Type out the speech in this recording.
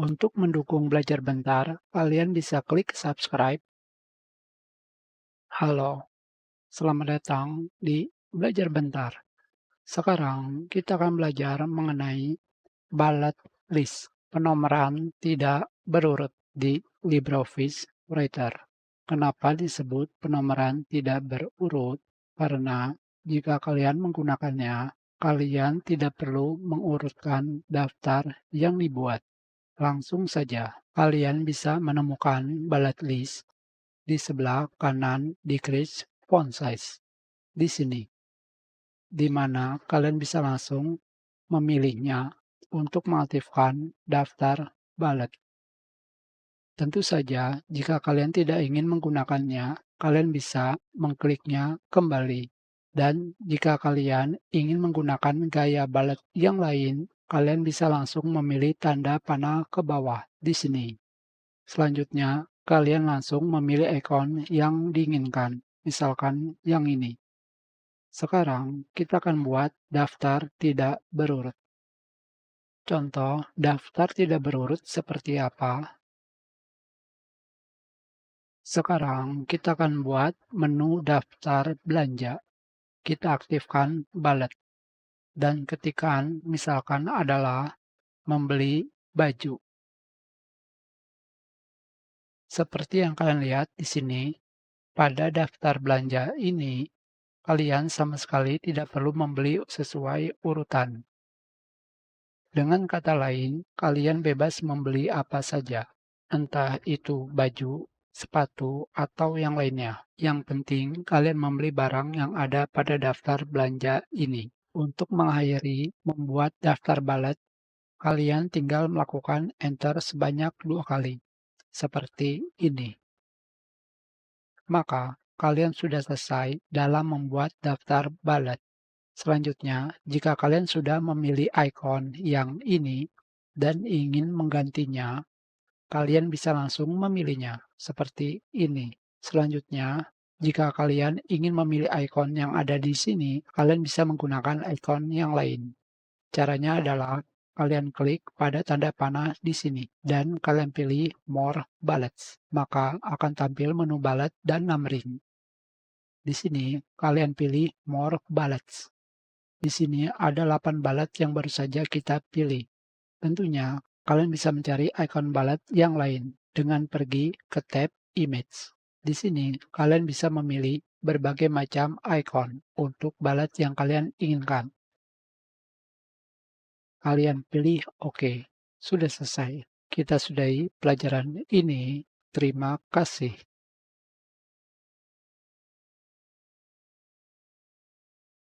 Untuk mendukung belajar bentar, kalian bisa klik subscribe. Halo, selamat datang di Belajar Bentar. Sekarang kita akan belajar mengenai bullet list, penomoran tidak berurut di LibreOffice Writer. Kenapa disebut penomoran tidak berurut? Karena jika kalian menggunakannya, kalian tidak perlu mengurutkan daftar yang dibuat. Langsung saja, kalian bisa menemukan bullet list di sebelah kanan decrease font size di sini, di mana kalian bisa langsung memilihnya untuk mengaktifkan daftar bullet. Tentu saja, jika kalian tidak ingin menggunakannya, kalian bisa mengkliknya kembali. Dan jika kalian ingin menggunakan gaya bullet yang lain, kalian bisa langsung memilih tanda panah ke bawah di sini. Selanjutnya, kalian langsung memilih ikon yang diinginkan, misalkan yang ini. Sekarang, kita akan buat daftar tidak berurut. Contoh daftar tidak berurut seperti apa? Sekarang, kita akan buat menu daftar belanja. Kita aktifkan bullet, dan ketikan misalkan adalah membeli baju. Seperti yang kalian lihat di sini, pada daftar belanja ini, kalian sama sekali tidak perlu membeli sesuai urutan. Dengan kata lain, kalian bebas membeli apa saja, entah itu baju, sepatu, atau yang lainnya. Yang penting, kalian membeli barang yang ada pada daftar belanja ini. Untuk mengakhiri membuat daftar bullet, kalian tinggal melakukan enter sebanyak 2 kali, seperti ini. Maka, kalian sudah selesai dalam membuat daftar bullet. Selanjutnya, jika kalian sudah memilih ikon yang ini dan ingin menggantinya, kalian bisa langsung memilihnya seperti ini. Selanjutnya, jika kalian ingin memilih ikon yang ada di sini, kalian bisa menggunakan ikon yang lain. Caranya adalah kalian klik pada tanda panah di sini dan kalian pilih More Bullets. Maka akan tampil menu bullet dan numbering. Di sini kalian pilih More Bullets. Di sini ada 8 bullet yang baru saja kita pilih. Tentunya kalian bisa mencari ikon bullet yang lain dengan pergi ke tab Image. Di sini kalian bisa memilih berbagai macam ikon untuk bullet yang kalian inginkan. Kalian pilih OK. Sudah selesai. Kita sudahi pelajaran ini. Terima kasih.